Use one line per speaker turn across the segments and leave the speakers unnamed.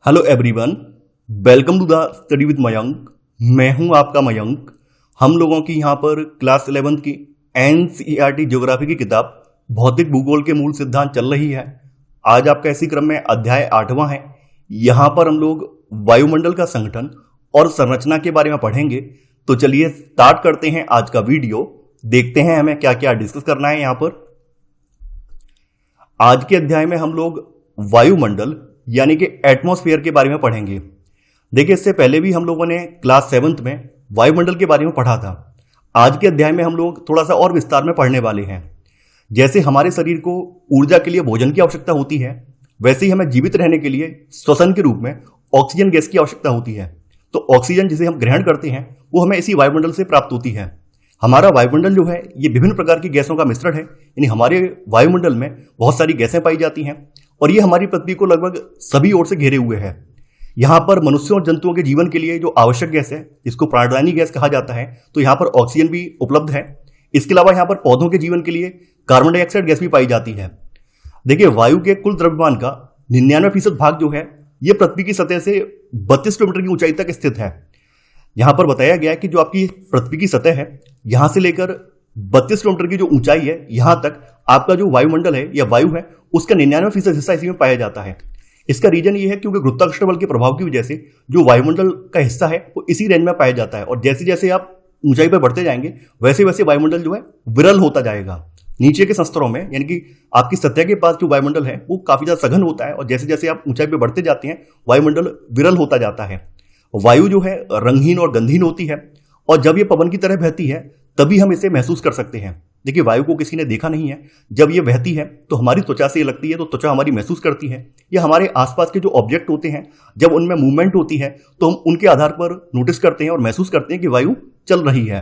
Hello everyone, welcome to the study with Mayank. मैं हूं आपका मयंक। हम लोगों की यहां पर क्लास 11 की एनसीईआरटी ज्योग्राफी की किताब भौतिक भूगोल के मूल सिद्धांत चल रही है। आज आपका इसी क्रम में अध्याय 8वां है। यहां पर हम लोग वायुमंडल का संगठन और संरचना के बारे में पढ़ेंगे। तो चलिए स्टार्ट करते हैं आज का वीडियो। देखते हैं हमें क्या क्या डिस्कस करना है। यहां पर आज के अध्याय में हम लोग वायुमंडल यानी कि एटमॉस्फेयर के बारे में पढ़ेंगे। देखिए, इससे पहले भी हम लोगों ने क्लास 7th में वायुमंडल के बारे में पढ़ा था। आज के अध्याय में हम लोग थोड़ा सा और विस्तार में पढ़ने वाले हैं। जैसे हमारे शरीर को ऊर्जा के लिए भोजन की आवश्यकता होती है, वैसे ही हमें जीवित रहने के लिए श्वसन के रूप में ऑक्सीजन गैस की आवश्यकता होती है। तो ऑक्सीजन जिसे हम ग्रहण करते हैं वो हमें इसी वायुमंडल से प्राप्त होती है। हमारा वायुमंडल जो है ये विभिन्न प्रकार की गैसों का मिश्रण है। यानी हमारे वायुमंडल में बहुत सारी गैसें पाई जाती हैं और ये हमारी पृथ्वी को लगभग सभी ओर से घेरे हुए है। यहाँ पर मनुष्यों और जंतुओं के जीवन के लिए जो आवश्यक गैस है, जिसको प्राणवायु गैस कहा जाता है, तो यहाँ पर ऑक्सीजन भी उपलब्ध है। इसके अलावा यहाँ पर पौधों के जीवन के लिए कार्बन डाइऑक्साइड गैस भी पाई जाती है। देखिए, वायु के कुल द्रव्यमान का 99% भाग जो है ये पृथ्वी की सतह से 32 किलोमीटर की ऊंचाई तक स्थित है। यहां पर बताया गया है कि जो आपकी पृथ्वी की सतह है, यहां से लेकर 32 किलोमीटर की जो ऊंचाई है, यहां तक आपका जो वायुमंडल है या वायु है उसका 99% हिस्सा इसी में पाया जाता है। इसका रीजन ये है क्योंकि गुरुत्वाकर्षण बल के प्रभाव की वजह से जो वायुमंडल का हिस्सा है वो इसी रेंज में पाया जाता है। और जैसे जैसे आप ऊंचाई पर बढ़ते जाएंगे वैसे वैसे वायुमंडल जो है विरल होता जाएगा। नीचे के स्तरों में यानी कि आपकी सतह के पास जो वायुमंडल है वो काफी ज्यादा सघन होता है और जैसे जैसे आप ऊंचाई पर बढ़ते जाते हैं वायुमंडल विरल होता जाता है। वायु जो है रंगहीन और गंधहीन होती है और जब ये पवन की तरह बहती है तभी हम इसे महसूस कर सकते हैं। देखिए, वायु को किसी ने देखा नहीं है। जब ये बहती है तो हमारी त्वचा से ये लगती है, तो त्वचा हमारी महसूस करती है। या हमारे आसपास के जो ऑब्जेक्ट होते हैं जब उनमें मूवमेंट होती है तो हम उनके आधार पर नोटिस करते हैं और महसूस करते हैं कि वायु चल रही है।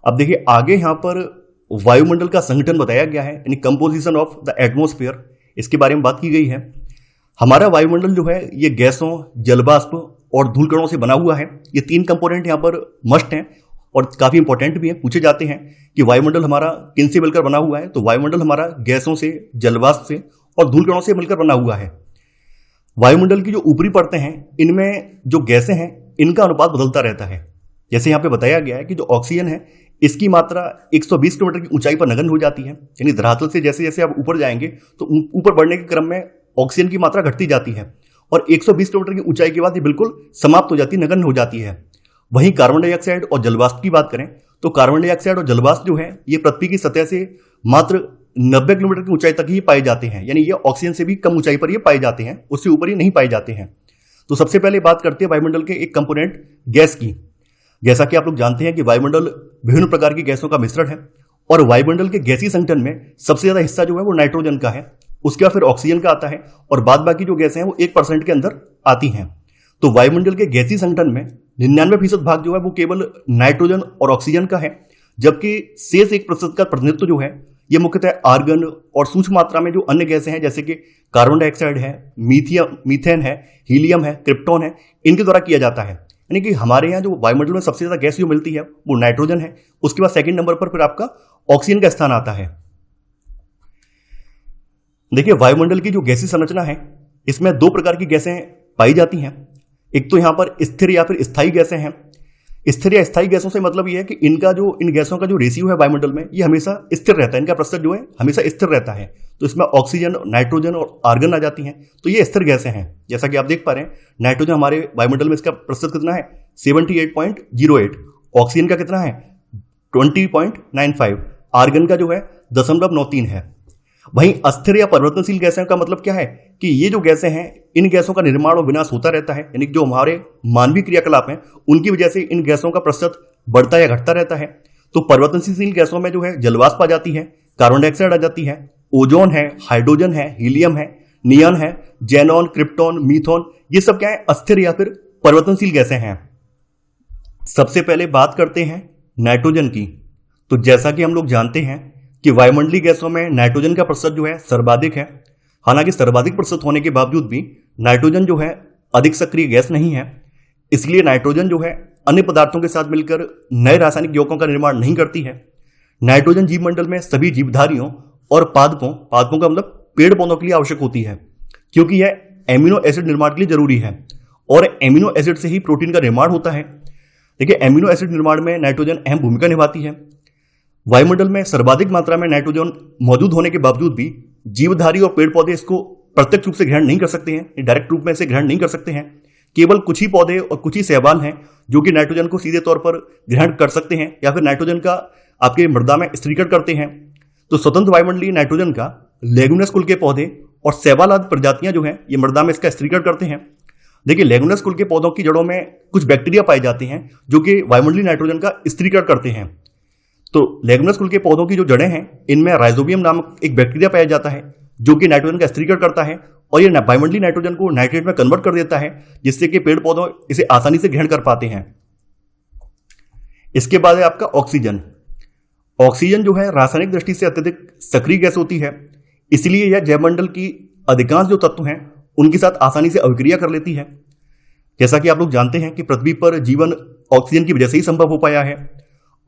अब देखिए, आगे यहाँ पर वायुमंडल का संगठन बताया गया है, यानी कंपोजिशन ऑफ द एटमॉस्फेयर, इसके बारे में बात की गई है। हमारा वायुमंडल जो है ये गैसों, जलवाष्प और धूलकणों से बना हुआ है। ये 3 कंपोनेंट यहाँ पर मस्ट हैं और काफी इंपॉर्टेंट भी हैं। पूछे जाते हैं कि वायुमंडल हमारा किन से मिलकर बना हुआ है, तो वायुमंडल हमारा गैसों से, जलवाष्प से और धूलकणों से मिलकर बना हुआ है। वायुमंडल की जो ऊपरी परतें हैं इनमें जो गैसें हैं इनका अनुपात बदलता रहता है। जैसे यहाँ पे बताया गया है कि जो ऑक्सीजन है इसकी मात्रा 120 किलोमीटर की ऊंचाई पर नगण्य हो जाती है। यानी धरातल से जैसे जैसे आप ऊपर जाएंगे तो ऊपर बढ़ने के क्रम में ऑक्सीजन की मात्रा घटती जाती है और 120 किलोमीटर की ऊंचाई के बाद ये बिल्कुल समाप्त हो जाती है, नगण्य हो जाती है। वहीं कार्बन डाइऑक्साइड और जलवाष्प की बात करें तो कार्बन डाइऑक्साइड और जलवाष्प जो है ये पृथ्वी की सतह से मात्र 90 किलोमीटर की ऊंचाई तक ही पाए जाते हैं। यानी ये ऑक्सीजन से भी कम ऊंचाई पर ये पाए जाते हैं, उससे ऊपर ही नहीं पाए जाते हैं। तो सबसे पहले बात करते हैं वायुमंडल के एक कंपोनेंट गैस की। जैसा कि आप लोग जानते हैं कि वायुमंडल विभिन्न प्रकार की गैसों का मिश्रण है और वायुमंडल के गैसीय संगठन में सबसे ज्यादा हिस्सा जो है वो नाइट्रोजन का है। उसके बाद फिर ऑक्सीजन का आता है और बाद बाकी जो गैसें हैं वो 1% के अंदर आती हैं। तो वायुमंडल के गैसीय संगठन में 99% भाग जो है वो केवल नाइट्रोजन और ऑक्सीजन का है, जबकि शेष 1% का प्रतिनिधित्व जो है ये मुख्यतः आर्गन और सूक्ष्म मात्रा में जो अन्य गैसें हैं जैसे कि कार्बन डाइऑक्साइड है, मीथेन है, हीलियम है, क्रिप्टॉन है, इनके द्वारा किया जाता है। यानी कि हमारे यहाँ जो वायुमंडल में सबसे ज्यादा गैस जो मिलती है वो नाइट्रोजन है। उसके बाद सेकंड नंबर पर फिर आपका ऑक्सीजन का स्थान आता है। देखिए, वायुमंडल की जो गैसीय संरचना है इसमें 2 प्रकार की गैसें पाई जाती हैं। एक तो यहां पर स्थिर या फिर स्थायी गैसें हैं। स्थिर या स्थायी गैसों से मतलब यह है कि इन गैसों का जो रेशियो है वायुमंडल में ये हमेशा स्थिर रहता है, इनका प्रतिशत जो है हमेशा स्थिर रहता है। तो इसमें ऑक्सीजन, नाइट्रोजन और आर्गन आ जाती हैं, तो ये स्थिर गैसें हैं। जैसा कि आप देख पा रहे हैं, नाइट्रोजन हमारे वायुमंडल में इसका प्रतिशत कितना है 78.08, ऑक्सीजन का कितना है 20.95, आर्गन का जो है 0.93 है। वहीं अस्थिर या परिवर्तनशील गैसें का मतलब क्या है कि ये जो गैसें हैं इन गैसों का निर्माण और विनाश होता रहता है। यानी जो हमारे मानवीय क्रियाकलाप हैं उनकी वजह से इन गैसों का प्रतिशत बढ़ता या घटता रहता है। तो परिवर्तनशील गैसों में जो है जलवाष्प आ जाती है, कार्बन डाइऑक्साइड आ जाती है, ओजोन है, हाइड्रोजन है, हीलियम है, नियॉन है, जेनॉन, क्रिप्टॉन, मीथोन, ये सब क्या है अस्थिर या फिर परिवर्तनशील गैसें हैं। सबसे पहले बात करते हैं नाइट्रोजन की। तो जैसा कि हम लोग जानते हैं कि वायुमंडलीय गैसों में नाइट्रोजन का प्रतिशत जो है सर्वाधिक है। हालांकि सर्वाधिक प्रतिशत होने के बावजूद भी नाइट्रोजन जो है अधिक सक्रिय गैस नहीं है, इसलिए नाइट्रोजन जो है अन्य पदार्थों के साथ मिलकर नए रासायनिक यौगिकों का निर्माण नहीं करती है। नाइट्रोजन जीवमंडल में सभी जीवधारियों और पादपों का मतलब पेड़ पौधों के लिए आवश्यक होती है, क्योंकि यह एमिनो एसिड निर्माण के लिए जरूरी है और एमिनो एसिड से ही प्रोटीन का निर्माण होता है। देखिए, एमिनो एसिड निर्माण में नाइट्रोजन अहम भूमिका निभाती है। वायुमंडल में सर्वाधिक मात्रा में नाइट्रोजन मौजूद होने के बावजूद भी जीवधारी और पेड़ पौधे इसको प्रत्यक्ष रूप से ग्रहण नहीं कर सकते हैं, डायरेक्ट रूप में इसे ग्रहण नहीं कर सकते हैं। केवल कुछ ही पौधे और कुछ ही शैवाल हैं जो कि नाइट्रोजन को सीधे तौर पर ग्रहण कर सकते हैं या फिर नाइट्रोजन का आपके मृदा में स्थिरीकरण करते हैं। तो स्वतंत्र वायुमंडलीय नाइट्रोजन का लेगुमिनस कुल के पौधे और शैवाल आदि प्रजातियां जो हैं ये मृदा में इसका स्थिरीकरण करते हैं। देखिए, लेगुमिनस कुल के पौधों की जड़ों में कुछ बैक्टीरिया पाए जाते हैं जो कि वायुमंडलीय नाइट्रोजन का स्थिरीकरण करते हैं। तो लेगुमिनस कुल के पौधों की जो जड़ें हैं इनमें राइजोबियम नामक एक बैक्टीरिया पाया जाता है जो कि नाइट्रोजन का स्थिरीकरण करता है और ये वायुमंडलीय नाइट्रोजन को नाइट्रेट में कन्वर्ट कर देता है, जिससे कि पेड़ पौधों इसे आसानी से ग्रहण कर पाते हैं। इसके बाद है आपका ऑक्सीजन। ऑक्सीजन जो है रासायनिक दृष्टि से अत्यधिक सक्रिय गैस होती है, इसलिए यह जैवमंडल की अधिकांश जो तत्व हैं उनके साथ आसानी से अभिक्रिया कर लेती है। जैसा कि आप लोग जानते हैं कि पृथ्वी पर जीवन ऑक्सीजन की वजह से ही संभव हो पाया है।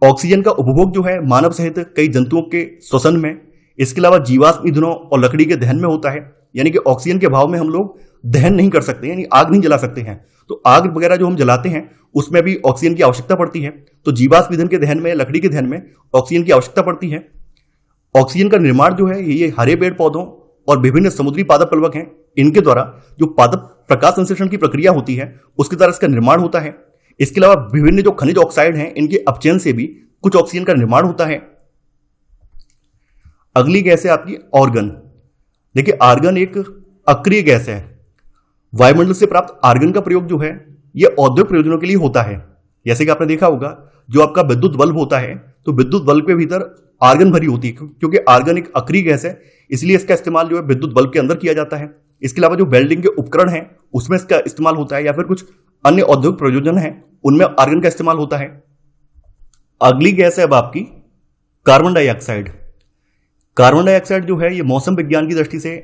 ऑक्सीजन का उपभोग जो है मानव सहित कई जंतुओं के श्वसन में, इसके अलावा जीवाश्म ईंधनों और लकड़ी के दहन में होता है। यानी कि ऑक्सीजन के अभाव में हम लोग दहन नहीं कर सकते, यानी आग नहीं जला सकते हैं। तो आग वगैरह जो हम जलाते हैं उसमें भी ऑक्सीजन की आवश्यकता पड़ती है। तो जीवाश्म ईंधन के दहन में, लकड़ी के दहन में ऑक्सीजन की आवश्यकता पड़ती है। ऑक्सीजन का निर्माण जो है ये हरे पेड़ पौधों और विभिन्न समुद्री पादप प्लवक हैं, इनके द्वारा जो पादप प्रकाश संश्लेषण की प्रक्रिया होती है उसके द्वारा इसका निर्माण होता है। इसके अलावा विभिन्न जो खनिज ऑक्साइड हैं इनके अपचयन से भी कुछ ऑक्सीजन का निर्माण होता है। अगली गैस है आपकी आर्गन। देखिए, आर्गन एक अक्रिय गैस है। वायुमंडल से प्राप्त आर्गन का प्रयोग जो है यह औद्योगिक प्रयोजनों के लिए होता है। जैसे कि आपने देखा होगा जो आपका विद्युत बल्ब होता है तो विद्युत बल्ब के भीतर आर्गन भरी होती है, क्योंकि आर्गन एक अक्रिय गैस है, इसलिए इसका इस्तेमाल जो है विद्युत बल्ब के अंदर किया जाता है। इसके अलावा जो वेल्डिंग के उपकरण हैं उसमें इसका इस्तेमाल होता है या फिर कुछ अन्य औद्योगिक प्रयोजन हैं उनमें आर्गन का इस्तेमाल होता है। अगली गैस है अब आपकी कार्बन डाइऑक्साइड। कार्बन डाइऑक्साइड जो है ये मौसम विज्ञान की दृष्टि से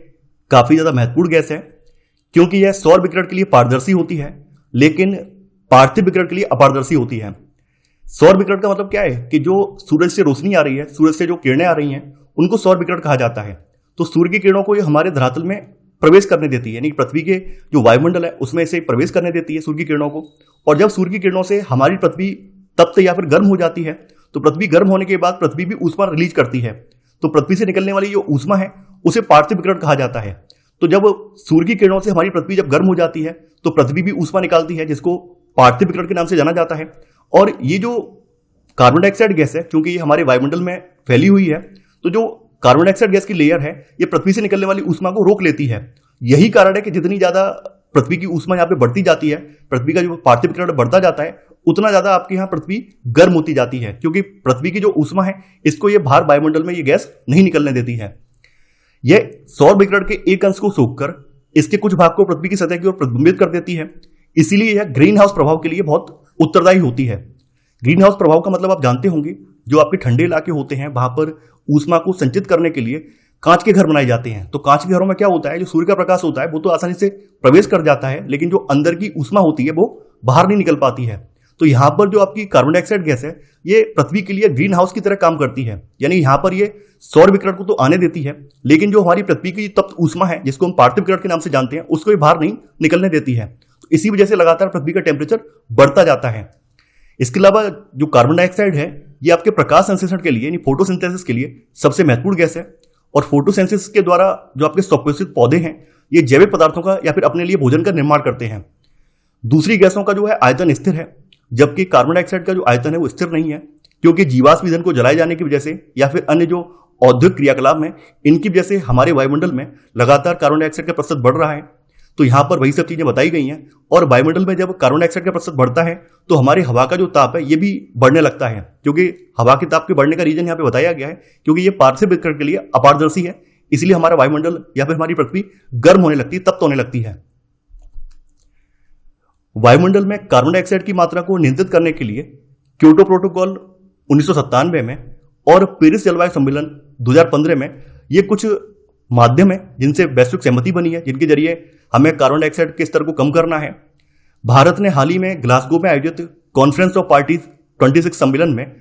काफी ज्यादा महत्वपूर्ण गैस है, क्योंकि यह सौर विकिरण के लिए पारदर्शी होती है लेकिन पार्थिव विकिरण के लिए अपारदर्शी होती है। सौर विकिरण का मतलब क्या है कि जो सूरज से रोशनी आ रही है, सूरज से जो किरणें आ रही हैं उनको सौर विकिरण कहा जाता है। तो सूर्य की किरणों को ये हमारे धरातल में प्रवेश करने देती है, यानी पृथ्वी के जो वायुमंडल है उसमें इसे प्रवेश करने देती है सूर्य की किरणों को। और जब सूर्य की किरणों से हमारी पृथ्वी तप्त या फिर गर्म हो जाती है तो पृथ्वी गर्म होने के बाद पृथ्वी भी ऊष्मा रिलीज करती है। तो पृथ्वी से निकलने वाली जो ऊष्मा है उसे पार्थिव विकिरण कहा जाता है। तो जब सूर्य की किरणों से हमारी पृथ्वी जब गर्म हो जाती है तो पृथ्वी भी ऊष्मा निकालती है, जिसको पार्थिव विकिरण के नाम से जाना जाता है। और ये जो कार्बन डाइऑक्साइड गैस है, क्योंकि ये हमारे वायुमंडल में फैली हुई है, तो जो कार्बन डाइऑक्साइड गैस की लेयर है ये पृथ्वी से निकलने वाली ऊष्मा को रोक लेती है। यही कारण है कि जितनी ज्यादा पृथ्वी की ऊष्मा यहाँ पे बढ़ती जाती है, पृथ्वी का जो पार्थिव विकिरण बढ़ता जाता है, उतना ज्यादा आपके यहाँ पृथ्वी गर्म होती जाती है, क्योंकि पृथ्वी की जो ऊष्मा है इसको ये बाहर वायुमंडल में ये गैस नहीं निकलने देती है। यह सौर विकिरण के एक अंश को सोखकर इसके कुछ भाग को पृथ्वी की सतह की ओर प्रतिबिंबित कर देती है। इसीलिए यह ग्रीन हाउस प्रभाव के लिए बहुत उत्तरदायी होती है। ग्रीन हाउस प्रभाव का मतलब आप जानते होंगे, जो आपके ठंडे इलाके होते हैं वहां पर ऊष्मा को संचित करने के लिए कांच के घर बनाए जाते हैं। तो कांच के घरों में क्या होता है, जो सूर्य का प्रकाश होता है वो तो आसानी से प्रवेश कर जाता है, लेकिन जो अंदर की ऊष्मा होती है वो बाहर नहीं निकल पाती है। तो यहाँ पर जो आपकी कार्बन डाइऑक्साइड गैस है ये पृथ्वी के लिए ग्रीन हाउस की तरह काम करती है। यानी यहाँ पर ये सौर विकिरण को तो आने देती है, लेकिन जो हमारी पृथ्वी की तप्त ऊष्मा है जिसको हम पार्थिव विकिरण के नाम से जानते हैं उसको ये बाहर नहीं निकलने देती है। तो इसी वजह से लगातार पृथ्वी का टेम्परेचर बढ़ता जाता है। इसके अलावा जो कार्बन डाइऑक्साइड है ये आपके प्रकाश संश्लेषण के लिए यानी फोटोसिंथेसिस के लिए सबसे महत्वपूर्ण गैस है। और फोटोसिंथेसिस के द्वारा जो आपके स्वपोषित पौधे हैं ये जैविक पदार्थों का या फिर अपने लिए भोजन का निर्माण करते हैं। दूसरी गैसों का जो है आयतन स्थिर है, जबकि कार्बन डाइऑक्साइड का जो आयतन है वो स्थिर नहीं है, क्योंकि जीवाश्म ईंधन को जलाए जाने की वजह से या फिर अन्य जो औद्योगिक क्रियाकलाप हैं इनकी वजह से हमारे वायुमंडल में लगातार कार्बन डाइऑक्साइड का प्रतिशत बढ़ रहा है। तो यहाँ पर वही सब चीजें बताई गई हैं। और वायुमंडल में जब कार्बन डाइऑक्साइड का प्रतिशत बढ़ता है तो हमारे हवा का जो ताप है ये भी बढ़ने लगता है, क्योंकि हवा के ताप के बढ़ने का रीजन यहाँ पे बताया गया है, क्योंकि ये पार्थिव विकिरण के लिए अपारदर्शी है, इसलिए हमारा वायुमंडल या फिर हमारी पृथ्वी गर्म होने लगती है, तप्त होने लगती है। वायुमंडल में कार्बन डाइऑक्साइड की मात्रा को नियंत्रित करने के लिए क्योटो प्रोटोकॉल 1997 में और पेरिस जलवायु सम्मेलन 2015 में ये कुछ माध्यम है जिनसे वैश्विक सहमति बनी है, जिनके जरिए हमें कार्बन डाइऑक्साइड के स्तर को कम करना है। भारत ने हाल ही में ग्लासगो में आयोजित कॉन्फ्रेंस ऑफ पार्टीज 26 सम्मेलन में,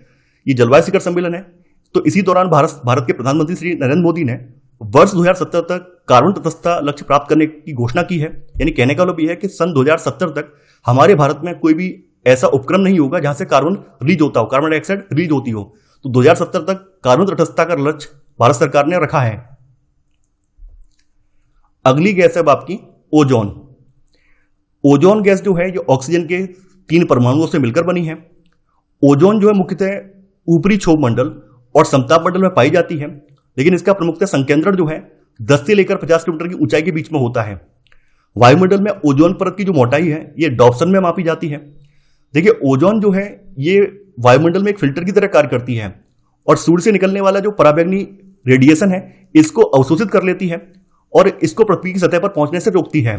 ये जलवायु शिखर सम्मेलन है, तो इसी दौरान भारत के प्रधानमंत्री श्री नरेंद्र मोदी ने वर्ष 2070 तक कार्बन तटस्थता लक्ष्य प्राप्त करने की घोषणा की है। यानी कहने का मतलब यह है कि सन 2070 तक हमारे भारत में कोई भी ऐसा उपक्रम नहीं होगा जहां से कार्बन रिलीज होता हो, कार्बन डाइऑक्साइड रिलीज होती हो। तो 2070 तक कार्बन तटस्थता का लक्ष्य भारत सरकार ने रखा है। अगली गैस है अब आपकी ओजोन। ओजोन गैस जो है ये ऑक्सीजन के 3 परमाणुओं से मिलकर बनी है। ओजोन जो है मुख्यतः ऊपरी क्षोभ मंडल और समताप मंडल में पाई जाती है, लेकिन इसका प्रमुखतः संकेंद्रण जो है 10 से लेकर 50 किलोमीटर की ऊंचाई के बीच में होता है। वायुमंडल में ओजोन परत की जो मोटाई है ये डॉप्सन में मापी जाती है। देखिए, ओजोन जो है ये वायुमंडल में एक फिल्टर की तरह कार्य करती है और सूर्य से निकलने वाला जो पराबैंगनी रेडिएशन है इसको अवशोषित कर लेती है और इसको पृथ्वी की सतह पर पहुंचने से रोकती है।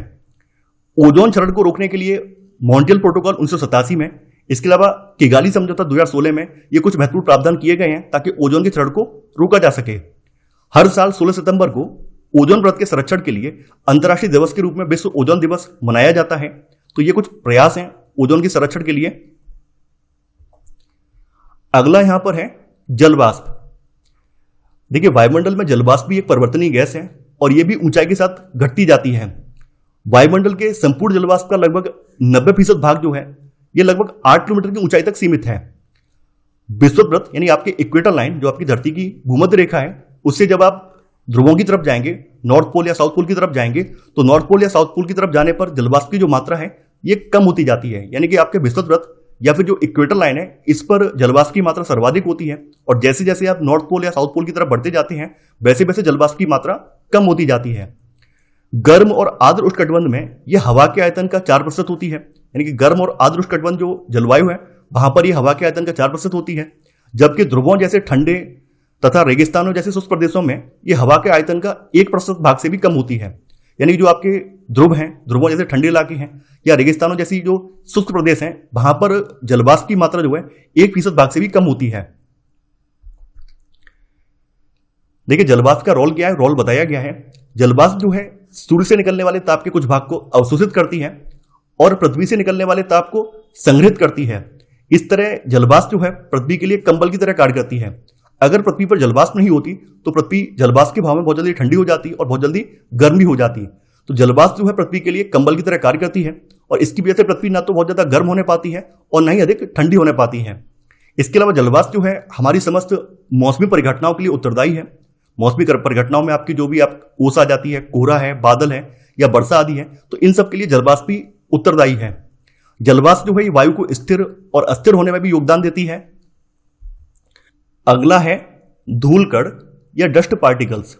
ओजोन क्षरण को रोकने के लिए मॉन्ट्रियल प्रोटोकॉल 1987 में, इसके अलावा किगाली समझौता 2016 में ये कुछ महत्वपूर्ण प्रावधान किए गए हैं ताकि ओजोन के क्षरण को रोका जा सके। हर साल 16 सितंबर को ओजोन परत के संरक्षण के लिए अंतर्राष्ट्रीय दिवस के रूप में विश्व ओजोन दिवस मनाया जाता है। तो ये कुछ प्रयास हैं ओजोन के संरक्षण के लिए। अगला यहां पर है जलवाष्प। देखिए, वायुमंडल में जलवाष्प भी एक परिवर्तनीय गैस है और यह भी ऊंचाई के साथ घटती जाती है। वायुमंडल के संपूर्ण जलवाष्प का लगभग 90% भाग जो है यह लगभग 8 किलोमीटर की ऊंचाई तक सीमित है। विषुववृत्त यानी आपके इक्वेटर लाइन जो आपकी धरती की भूमध्य रेखा है, उससे जब आप ध्रुवों की तरफ जाएंगे, नॉर्थ पोल या साउथ पोल की तरफ जाएंगे, तो नॉर्थ पोल या साउथ पोल की तरफ जाने पर जलवाष्प की जो मात्रा है ये कम होती जाती है। यानी कि आपके विषुववृत्त या फिर जो इक्वेटर लाइन है इस पर जलवाष्प की मात्रा सर्वाधिक होती है और जैसे जैसे आप नॉर्थ पोल या साउथ पोल की तरफ बढ़ते जाते हैं वैसे वैसे जलवाष्प की मात्रा कम होती जाती है। गर्म और आर्द्र उष्णकटिबंध में यह हवा के आयतन का 4% होती है। यानी कि गर्म और आर्द्र उष्णकटिबंध जो जलवायु है वहां पर यह हवा के आयतन का 4% होती है, जबकि ध्रुवों जैसे ठंडे तथा रेगिस्तानों जैसे शुष्क प्रदेशों में यह हवा के आयतन का 1% भाग से भी कम होती है। यानी जो आपके ध्रुव हैं, ध्रुवों जैसे ठंडे इलाके हैं या रेगिस्तानों जैसी जो शुष्क प्रदेश हैं, वहां पर जलवाष्प की मात्रा जो है 1% भाग से भी कम होती है। देखिए, जलवाष्प का रोल क्या है, रोल बताया गया है। जलवाष्प जो है सूर्य से निकलने वाले ताप के कुछ भाग को अवशोषित करती है और पृथ्वी से निकलने वाले ताप को संग्रहित करती है। इस तरह जलवाष्प जो है पृथ्वी के लिए कंबल की तरह कार्य करती है। अगर पृथ्वी पर जलवाष्प नहीं होती तो पृथ्वी जलवाष्प के भाव में बहुत जल्दी ठंडी हो जाती और बहुत जल्दी गर्म भी हो जाती। तो जलवाष्प जो है पृथ्वी के लिए कंबल की तरह कार्य करती है और इसकी वजह से पृथ्वी ना तो बहुत ज्यादा गर्म होने पाती है और ना ही अधिक ठंडी होने पाती है। इसके अलावा जलवाष्प जो है हमारी समस्त मौसमी परिघटनाओं के लिए उत्तरदायी है। मौसमी परिघटनाओं में आपकी जो भी आप ओस आ जाती है, कोहरा है, बादल है या वर्षा आदि है, तो इन सब के लिए जलवाष्प भी उत्तरदायी है। जलवाष्प जो है वायु को स्थिर और अस्थिर होने में भी योगदान देती है। अगला है धूलकण या डस्ट पार्टिकल्स।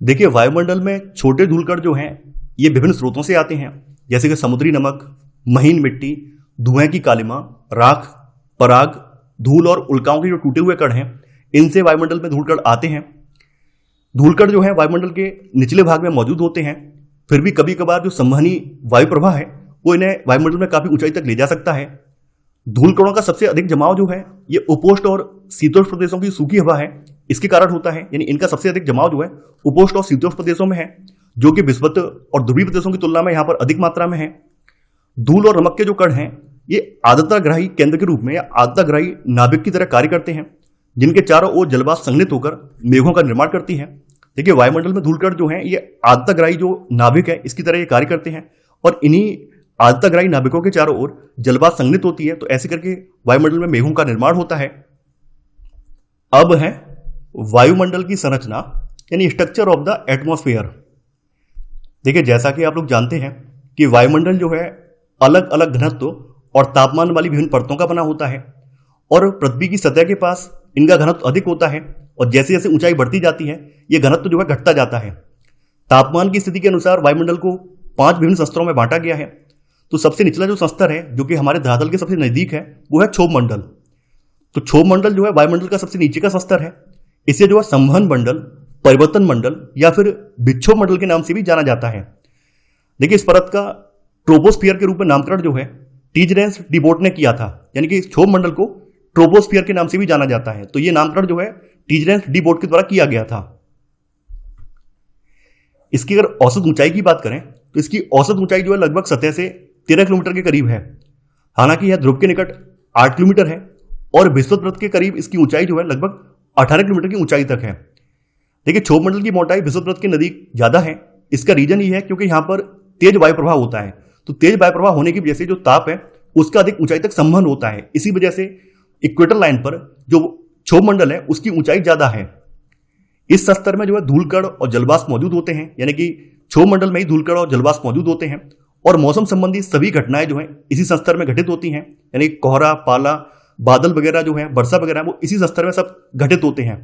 देखिए, वायुमंडल में छोटे धूलकण जो हैं ये विभिन्न स्रोतों से आते हैं, जैसे कि समुद्री नमक, महीन मिट्टी, धुएं की कालिमा, राख, पराग, धूल और उल्काओं के जो टूटे हुए कण हैं, इनसे वायुमंडल में धूलकण आते हैं। धूलकण जो है वायुमंडल के निचले भाग में मौजूद होते हैं, फिर भी कभी कभार जो संवहनी वायु प्रवाह है वो इन्हें वायुमंडल में काफी ऊंचाई तक ले जा सकता है। धूलकणों का सबसे अधिक जमाव जो है ये उपोष्ण और शीतोष्ण प्रदेशों की सूखी हवा है, इसके कारण होता है। यानी इनका सबसे अधिक जमाव जो है उपोष्ण और शीतोष्ण प्रदेशों में है, जो कि विषुवत और ध्रुवीय प्रदेशों की तुलना में यहां पर अधिक मात्रा में है। धूल और नमक के जो कण हैं ये आर्द्रताग्राही केंद्र के रूप में या आर्द्रताग्राही नाभिक की तरह कार्य करते हैं, जिनके चारों ओर जलवाष्प संघनित होकर मेघों का निर्माण करती है। देखिए, वायुमंडल में धूलकण जो है ये आर्द्रताग्राही जो नाभिक है इसकी तरह ये कार्य करते हैं और इन्हीं आर्द्रताग्राही नाभिकों के चारों ओर जलवाष्प संघनित होती है, तो ऐसे करके वायुमंडल में मेघों का निर्माण होता है। अब है वायुमंडल की संरचना यानी स्ट्रक्चर ऑफ द एटमॉस्फेयर। देखिए, जैसा कि आप लोग जानते हैं कि वायुमंडल जो है अलग अलग घनत्व और तापमान वाली विभिन्न परतों का बना होता है और पृथ्वी की सतह के पास इनका घनत्व अधिक होता है और जैसे जैसे ऊंचाई बढ़ती जाती है ये घनत्व जो है घटता जाता है। तापमान की स्थिति के अनुसार वायुमंडल को 5 विभिन्न स्तरों में बांटा गया है। तो सबसे निचला जो स्तर है जो कि हमारे धरातल के सबसे नजदीक है वो है क्षोभ मंडल। तो क्षोभ मंडल जो है वायुमंडल का सबसे नीचे का स्तर है। इसे जो है संवहन मंडल, परिवर्तन मंडल या फिर विक्षोभ मंडल के नाम से भी जाना जाता है। देखिए, इस परत का ट्रोपोस्फियर के रूप में नामकरण जो है टीजरेंस डीबोट ने किया था, यानी कि क्षोभ मंडल को ट्रोपोस्फियर के नाम से भी जाना जाता है। तो यह नामकरण जो है टीजरेंस डीबोट के द्वारा किया गया था। इसकी अगर औसत ऊंचाई की बात करें तो इसकी औसत ऊंचाई जो है लगभग सतह से 13 किलोमीटर के करीब है। हालांकि यह ध्रुव के निकट 8 किलोमीटर है और विषुवत वृत्त के करीब इसकी ऊंचाई जो है लगभग 18 किलोमीटर की ऊंचाई तक है। देखिए क्षोभ मंडल की मोटाई विषुववृत्त के नजदीक ज्यादा है। इसका रीजन ये है क्योंकि यहाँ पर तेज वायु प्रवाह होता है, तो तेज वायु प्रवाह होने की वजह से जो ताप है उसका अधिक ऊंचाई तक संवहन होता है। इसी वजह से इक्वेटर लाइन पर जो क्षोभ मंडल है उसकी ऊंचाई ज्यादा है। इस स्तर में जो है धूलकण और जलवाष्प मौजूद होते हैं, यानी कि क्षोभ मंडल में ही धूलकण और जलवाष्प मौजूद होते हैं। और मौसम संबंधी सभी घटनाएं जो है इसी स्तर में घटित होती हैं, यानी कोहरा, पाला, बादल वगैरह जो है, वर्षा वगैरह, वो इसी स्तर में सब घटित होते हैं।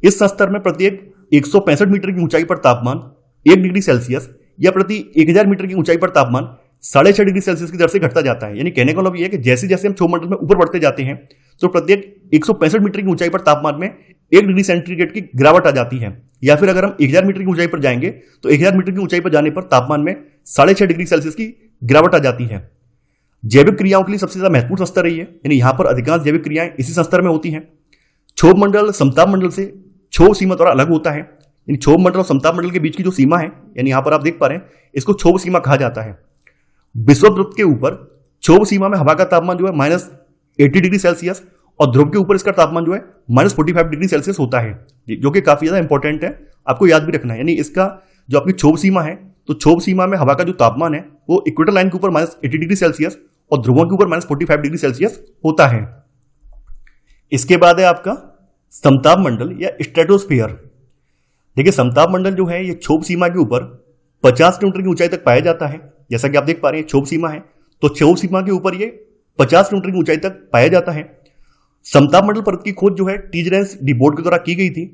इस स्तर में प्रत्येक 165 मीटर की ऊंचाई पर तापमान 1 डिग्री सेल्सियस या प्रति 1000 मीटर की ऊंचाई पर तापमान 6.5 डिग्री सेल्सियस की दर से घटता जाता है। यानी कहने का मतलब यह है कि जैसे जैसे हम क्षोभ मंडल में ऊपर बढ़ते जाते हैं तो प्रत्येक 165 मीटर की ऊंचाई पर तापमान में 1 डिग्री सेंटीग्रेड की गिरावट आ जाती है। या फिर अगर हम 1000 मीटर की ऊंचाई पर जाएंगे तो 1000 मीटर की ऊंचाई पर जाने पर तापमान में 6.5 डिग्री सेल्सियस की गिरावट आ जाती है। जैविक क्रियाओं के लिए सबसे ज्यादा महत्वपूर्ण स्तर है ये, यानी यहां पर अधिकांश जैविक क्रियाएं इसी स्तर में होती हैं। क्षोभ मंडल समताप मंडल से क्षोभ सीमा द्वारा अलग होता है। यानी क्षोभ मंडल और समताप मंडल के बीच की जो सीमा है, यानी यहां पर आप देख पा रहे हैं, इसको क्षोभ सीमा कहा जाता है। विषुववृत्त के ऊपर क्षोभ सीमा में हवा का तापमान जो है -80 डिग्री सेल्सियस और ध्रुव के ऊपर इसका तापमान जो है -45 डिग्री सेल्सियस होता है, जो कि काफी ज्यादा इंपॉर्टेंट है, आपको याद भी रखना है। यानी इसका जो आपकी क्षोभ सीमा है, तो क्षोभ सीमा में हवा का जो तापमान है वो इक्वेटर लाइन के ऊपर -80 डिग्री सेल्सियस और ध्रुवों के ऊपर -45 डिग्री सेल्सियस होता है। इसके बाद है आपका समताप मंडल या स्ट्रेटोस्फीयर। देखिए समताप मंडल जो है ये क्षोभ सीमा के ऊपर 50 किलोमीटर की ऊंचाई तक पाया जाता है। जैसा कि आप देख पा रहे हैं क्षोभ सीमा है, तो क्षोभ सीमा के ऊपर ये 50 किलोमीटर की ऊंचाई तक पाया जाता है। समताप मंडल परत की खोज जो है टीजरेंस डी बोर्ड के द्वारा की गई थी।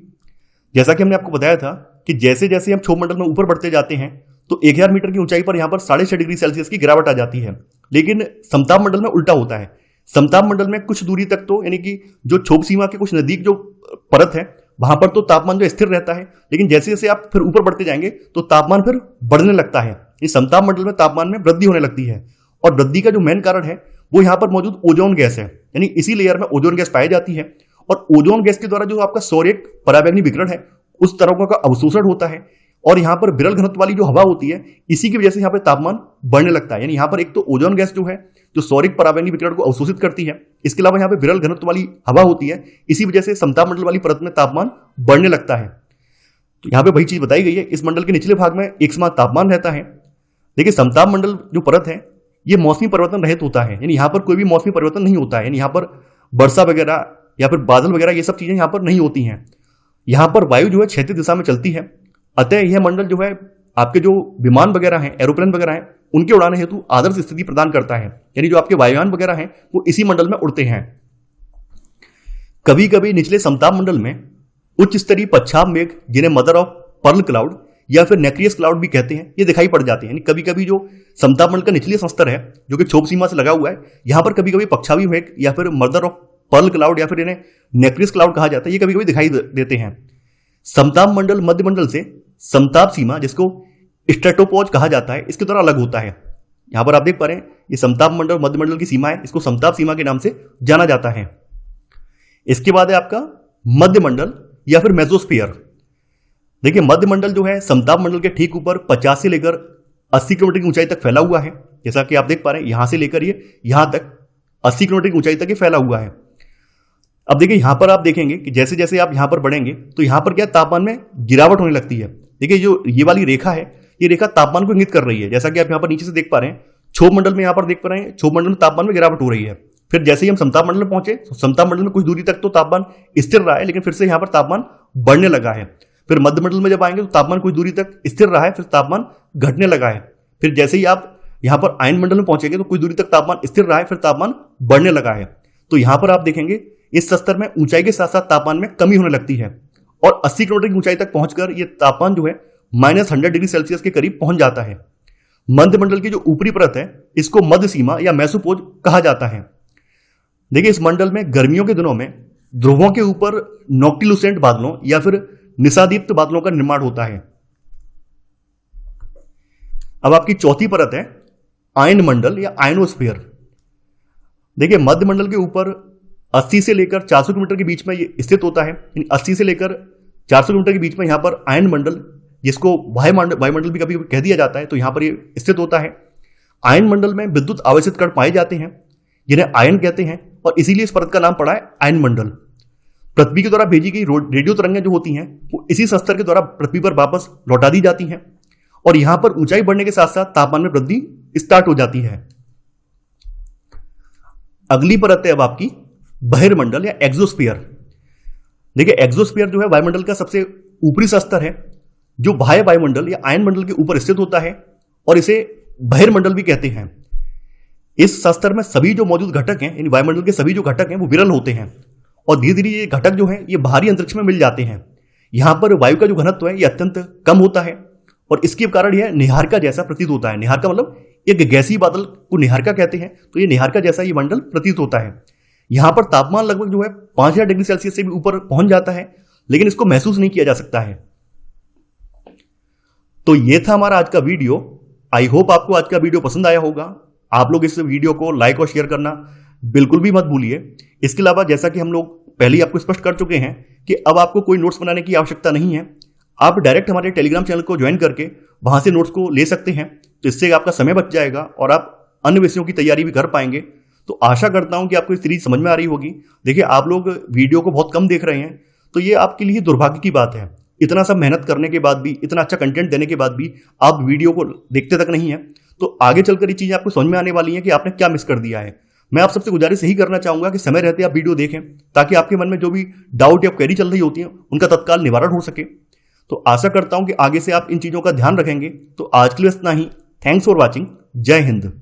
जैसा कि हमने आपको बताया था कि जैसे जैसे हम क्षोभ मंडल में ऊपर बढ़ते जाते हैं तो 1000 मीटर की ऊंचाई पर यहां पर 6.5 डिग्री सेल्सियस की गिरावट आ जाती है। लेकिन समताप मंडल में उल्टा होता है। समताप मंडल में कुछ दूरी तक तो, यानी कि जो क्षोभ सीमा के कुछ नजदीक जो परत है वहां पर तो तापमान जो स्थिर रहता है, लेकिन जैसे जैसे आप फिर ऊपर बढ़ते जाएंगे तो तापमान फिर बढ़ने लगता है। इस समताप मंडल में तापमान में वृद्धि होने लगती है और वृद्धि का जो मेन कारण है वो यहाँ पर मौजूद ओजोन गैस है। यानी इसी लेयर में ओजोन गैस पाई जाती है और ओजोन गैस के द्वारा जो आपका सौर्यक पराबैंगनी विकिरण है उस तरंगों का अवशोषण होता है और यहाँ पर विरल घनत्व वाली जो हवा होती है इसी की वजह से यहाँ पर तापमान बढ़ने लगता है। यानी यहाँ पर एक तो ओजोन गैस जो है जो सौरिक पराबैंगनी विकिरण को अवशोषित करती है, इसके अलावा यहाँ पे विरल घनत्व वाली हवा होती है, इसी वजह से समताप मंडल वाली परत में तापमान बढ़ने लगता है। तो यहाँ पे वही चीज बताई गई है। इस मंडल के निचले भाग में एक समान तापमान रहता है। देखिए समताप मंडल जो परत है ये मौसमी परिवर्तन रहित होता है, यानी यहाँ पर कोई भी मौसमी परिवर्तन नहीं होता है। यानी यहाँ पर वर्षा वगैरह या फिर बादल वगैरह ये सब चीजें यहाँ पर नहीं होती हैं। यहाँ पर वायु जो है क्षैतिज दिशा में चलती है, अतः यह मंडल जो है आपके जो विमान वगैरह हैं, एरोप्लेन वगैरह हैं, उनके उड़ाने हेतु आदर्श स्थिति प्रदान करता है। यानी जो आपके वायुयान वगैरह हैं वो इसी मंडल में उड़ते हैं। कभी कभी निचले समताप मंडल में उच्च स्तरीय पच्छाद मेघ, जिन्हें मदर ऑफ पर्ल क्लाउड या फिर नेक्रियस क्लाउड भी कहते हैं, ये दिखाई पड़ जाते हैं। यानी कभी कभी जो समताप मंडल का निचली स्तर है जो कि क्षोभ सीमा से लगा हुआ है, यहाँ पर कभी कभी पक्षावी मेघ या फिर मदर ऑफ पर्ल क्लाउड या फिर इन्हें नेक्रियस क्लाउड कहा जाता है, ये कभी कभी दिखाई देते हैं। समताप मंडल मध्य मंडल से समताप सीमा, जिसको स्ट्रेटोपोज कहा जाता है, इसके द्वारा अलग होता है। यहां पर आप देख पा रहे हैं ये समताप मंडल मध्य मंडल की सीमा है, इसको समताप सीमा के नाम से जाना जाता है। इसके बाद है आपका मध्य मंडल या फिर मेसोस्फीयर। देखिए मध्य मंडल जो है समताप मंडल के ठीक ऊपर 50 से लेकर 80 किलोमीटर की ऊंचाई तक फैला हुआ है। जैसा कि आप देख पा रहे हैं यहां से लेकर ये यहां तक 80 किलोमीटर की ऊंचाई तक ये फैला हुआ है। अब देखिए यहां पर आप देखेंगे कि जैसे जैसे आप यहां पर बढ़ेंगे तो यहां पर क्या तापमान में गिरावट होने लगती है। देखिए जो ये वाली रेखा है, ये रेखा तापमान को इंगित कर रही है। जैसा कि आप यहां पर नीचे से देख पा रहे हैं, क्षोभ मंडल में यहां पर देख पा रहे हैं, क्षोभ मंडल में तापमान में गिरावट हो रही है। फिर जैसे ही हम समताप मंडल में पहुंचे, समताप मंडल में कुछ दूरी तक तो तापमान स्थिर रहा है, लेकिन फिर से यहां पर तापमान बढ़ने लगा है। फिर मध्य मंडल में जब आएंगे तो तापमान कुछ दूरी तक स्थिर रहा है, फिर तापमान घटने लगा है। फिर जैसे ही आप यहां पर आयन मंडल में पहुंचेंगे तो कुछ दूरी तक तापमान स्थिर रहा है, फिर तापमान बढ़ने लगा है। तो यहां पर आप देखेंगे इस स्तर में ऊंचाई के साथ साथ तापमान में कमी होने लगती है और 80 किलोमीटर की ऊंचाई तक पहुंचकर यह तापमान जो है -100 डिग्री सेल्सियस के करीब पहुंच जाता है। मध्य मंडल की जो ऊपरी परत है इसको मध्य सीमा या मेसोपोज कहा जाता है। देखिए इस मंडल में गर्मियों के दिनों में ध्रुवों के ऊपर नॉक्टिलुसेंट बादलों या फिर निशादीप्त बादलों का निर्माण होता है। अब आपकी चौथी परत है आयन मंडल या आयनोस्फीयर। देखिए मध्य मंडल के ऊपर 80 से लेकर 400 किलोमीटर के बीच में ये स्थित होता है। 80 से लेकर 400 किलोमीटर के बीच में यहाँ पर आयन मंडल, जिसको वायुमंडल भी कभी कह दिया जाता है, तो यहाँ पर ये स्थित होता है। आयन मंडल में विद्युत आवेशित कण पाए जाते हैं जिन्हें आयन कहते हैं और इसीलिए इस परत का नाम पड़ा है आयन मंडल। पृथ्वी के द्वारा भेजी गई रेडियो तरंगें जो होती हैं वो इसी शस्त्र के द्वारा पृथ्वी पर वापस लौटा दी जाती हैं और यहां पर ऊंचाई बढ़ने के साथ साथ तापमान में वृद्धि स्टार्ट हो जाती है। अगली परत है अब आपकी बहिर्मंडल या एक्सोस्फीयर। देखिए एक्सोस्फीयर जो है वायुमंडल का सबसे ऊपरी स्तर है जो बाह्य वायुमंडल या आयनमंडल के ऊपर स्थित होता है और इसे बहिर्मंडल भी कहते हैं। इस स्तर में सभी जो मौजूद घटक हैं, इन वायुमंडल के सभी जो घटक हैं वो विरल होते हैं और धीरे धीरे ये घटक जो हैं ये बाहरी अंतरिक्ष में मिल जाते हैं। यहां पर वायु का जो घनत्व है ये अत्यंत कम होता है और इसके कारण यह निहारिका जैसा प्रतीत होता है। निहारिका मतलब एक गैसीय बादल को निहारिका कहते हैं, तो ये निहारिका जैसा ये मंडल प्रतीत होता है। यहां पर तापमान लगभग जो है 5000 डिग्री सेल्सियस से भी ऊपर पहुंच जाता है, लेकिन इसको महसूस नहीं किया जा सकता है। तो ये था हमारा आज का वीडियो। आई होप आपको आज का वीडियो पसंद आया होगा। आप लोग इस वीडियो को लाइक और शेयर करना बिल्कुल भी मत भूलिए। इसके अलावा जैसा कि हम लोग पहले ही आपको स्पष्ट कर चुके हैं कि अब आपको कोई नोट्स बनाने की आवश्यकता नहीं है। आप डायरेक्ट हमारे टेलीग्राम चैनल को ज्वाइन करके वहां से नोट्स को ले सकते हैं, तो इससे आपका समय बच जाएगा और आप अन्य विषयों की तैयारी भी कर पाएंगे। तो आशा करता हूं कि आपको इस सीरीज समझ में आ रही होगी। देखिए आप लोग वीडियो को बहुत कम देख रहे हैं, तो ये आपके लिए दुर्भाग्य की बात है। इतना सब मेहनत करने के बाद भी, इतना अच्छा कंटेंट देने के बाद भी आप वीडियो को देखते तक नहीं है, तो आगे चलकर ये चीज़ आपको समझ में आने वाली है कि आपने क्या मिस कर दिया है। मैं आप सबसे गुजारिश यही करना चाहूंगा कि समय रहते आप वीडियो देखें, ताकि आपके मन में जो भी डाउट या क्वेरी चल रही होती है उनका तत्काल निवारण हो सके। तो आशा करता हूं कि आगे से आप इन चीज़ों का ध्यान रखेंगे। तो आज के लिए इतना ही। Thanks for watching. जय हिंद।